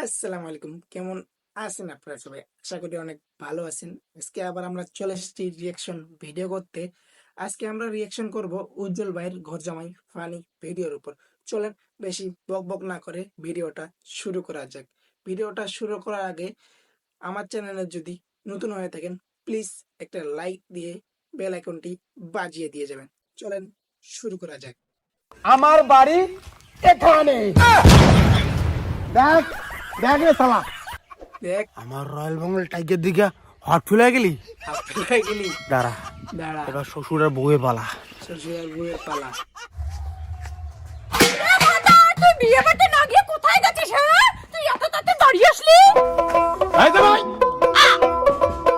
আসসালামু আলাইকুম, কেমন আছেন আপনারা সবাই? আশা করি অনেক ভালো আছেন। আজকে আবার আমরা চলে এসেছি রিয়াকশন ভিডিও করতে। আজকে আমরা রিয়াকশন করব উজ্জ্বল ভাইয়ের ঘর জামাই ফানি ভিডিওর উপর। চলেন বেশি বক বক না করে ভিডিওটা শুরু করা যাক। ভিডিওটা শুরু করার আগে আমার চ্যানেলে যদি নতুন হয়ে থাকেন, প্লিজ একটা লাইক দিয়ে বেল আইকনটি বাজিয়ে দিয়ে যাবেন। চলেন শুরু করা যাক। আমার বাড়ি এখানে। দেখ দেখ রে শালা, দেখ, আমার রয়্যাল বেঙ্গল টাইগার দিকে হট ফুলে গেলি। আপনারা গেলি দাঁড়া, দাঁড়া, এবার শ্বশুরের বউয়ে পালা। শ্বশুরের বউয়ের পালা। তুই বিয়ে বাড়িতে না গিয়ে কোথায় গেছিস? হ্যাঁ, তুই এত তাড়াতাড়ি দাঁড়িয়ে আসলি? এই তো ভাই,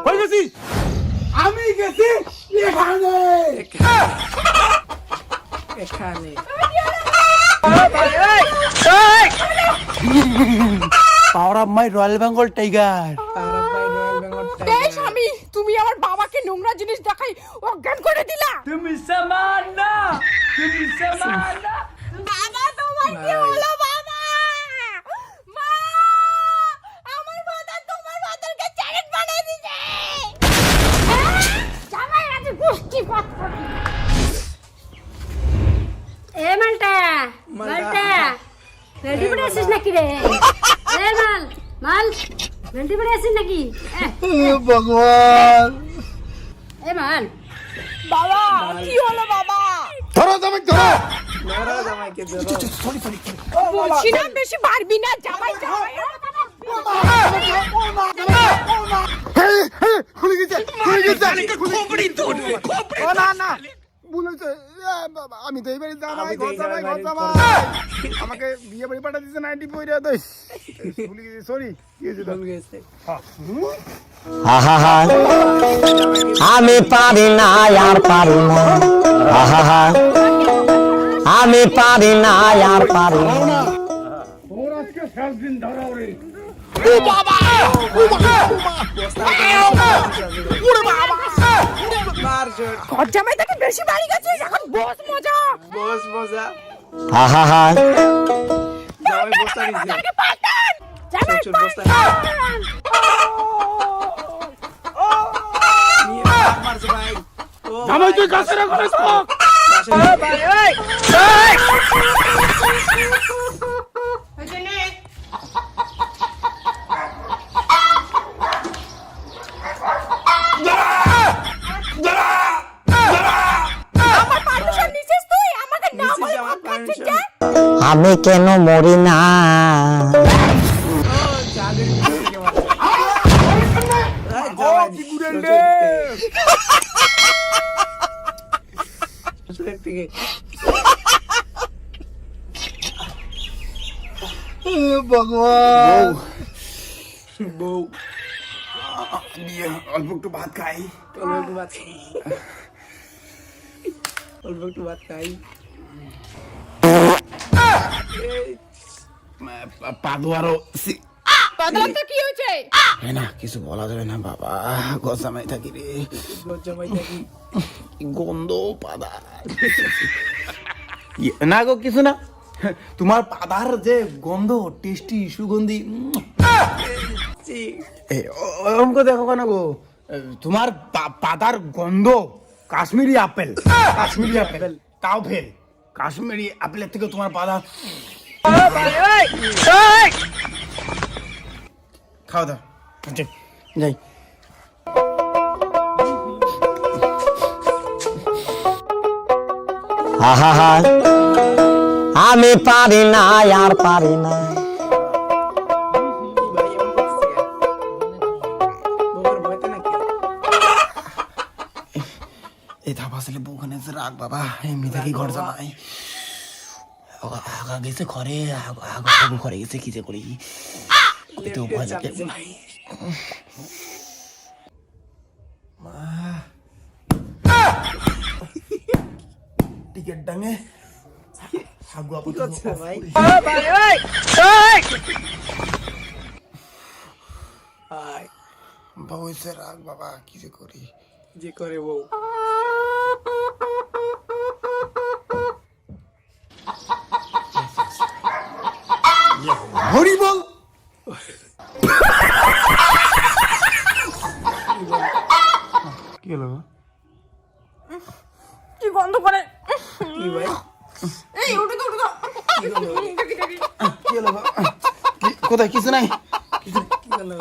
কই গেছিস? আমি গেছি এখানে। এখানে power of my royal Bengal tiger. বেশ, তুমি আমার বাবাকে নোংরা জিনিস দেখাই অজ্ঞান করে দিলা। তুমি সমান না, তুমি সমান না। বাবা, তোমার কি হলো বাবা? মা, আমার ফাদার তোমার ফাদারকে চ্যালেঞ্জ বানিয়ে দিয়েছে। জামাই আছে গোষ্ঠী পাত করবি। এ মালটা মালটা ভেন্ডি পড়ে আসিস নাকি রে? এ মাল মাল ভেন্ডি পড়ে আসিস নাকি? ভগবান, এ মাল বাবা, কি হলো বাবা? ধরো জামাই, ধরো। জামাইকে ধরো। বলছি না বেশি পারবি না, জামাই জামাই। খুলে গেছে, খুলে গেছে। ও না না, ভুল হয়েছে। আমি তো এইবারে জামাই, ঘর জামাই, ঘর জামাই। আমাকে বিয়ে বাড়ি পাঠা দিচ্ছে নাইটি পইরা তো ভুলে গেছি, সরি। কি হয়েছে তো? ভুল গেছে। আহা আমি পারি না আর পারি না, আহা আমি পারি না আর পারি না। ওর আজকে শেষ দিন, ধরাও রে। ঘর জামাই থেকে বেশি বাড়ি গেছে, এখন বস মজা। বস মজা। আহা জামাই বস্তা দিছে। আগে পাল্টান, জামাই শ্বশুর বস্তা পাল্টান। নিয়ে ভাগ মারছে ভাই। ও জামাই তুই ভাই, কাছে রাখ, বাসে- থাক। বাসে- আমার পারমিশন নিছিস তুই? আমাকে না নিছিস বলে আমার ভাত খাচ্ছিস permission? যে? আমি কেন মরি না? ও, জাদুর দিকে মারছে। এই জামাই ফিগুরের শ্বশুর রে। থেকে। শ্বশুরের থেকে। ভগবান, বউ দিয়ে অল্প একটু ভাত খাই। অল্প একটু ভাত খাই। অল্প একটু ভাত খাই। এই, পাদু আরো বদলাম তো কি হয়েছে? না, কিছু বলা যাবে না বাবা, গসামাই থাকি রে। ঘর জামাই থাকি। গন্ধ পাদা না গো, কিছু না। তোমার পাদার যে গন্ধ, টেস্টি সুগন্ধি। ছি, ওরকম করে দেখো কেন গো, তোমার পাদার গন্ধ কাশ্মীরি আপেল, কাশ্মীরি আপেল তাও ফেল। কাশ্মীরি আপেলের থেকে তোমার পাদা। খাওয়া দাও, যাই। আহা আমি পারি না আর পারি না। কি ভাই এমন করতেছে কেন? বউয়ের ভয়তে নাকি? এই ধাপ আসলে বউখানে রাখ বাবা, এমনি থেকে ঘর জামাই। আগা গেছে ঘরে, আগা ঘরে গেছে, কি যে করি। তো ভয় লাগে। চাপছে ভাই। টিকেট ডাঙে হাগুয়া কি করছে ভাই? হাই, বউ এসে রাখ বাবা, কি যে করি। যে করে বউ। হরি বল, কি হলো? কি গন্ধ করে কি ভাই এই উঠে তো কি হলো কি হলো? কোথায় কিছু নাই? কি হলো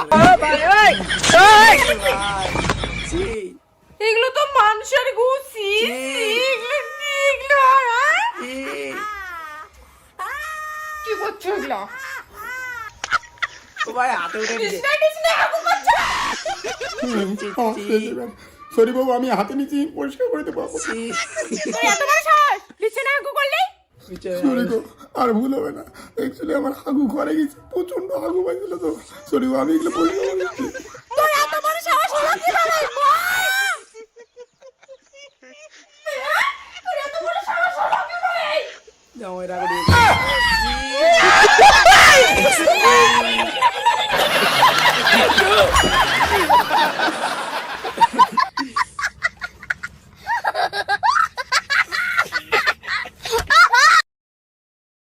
ছি, এগুলো তো মানুষের গুছি এগুলো কি এগুলো ছি। কি করছো এগুলো ও ভাই হাতে উঠে দিছে কৃষ্ণা হাগু করছো সরি বাবু, আমি হাতে নিচ্ছি, পরিষ্কার করে দেবো। ছি। তুই এত বড় সাহস কৃষ্ণা হাগু করলি সরি গো, আর ভুল হবে না। অ্যাকচুয়ালি আমার হাগু ঘরে গেছে, প্রচন্ড হাগু পাইছিল তো। সরি গো, আমি এগুলো পরিষ্কার করে দিচ্ছি। তোর এত বড় সাহস হলো কিভাবে তোর এত বড় সাহস হলো কিভাবে জামাই রাগ দিয়ে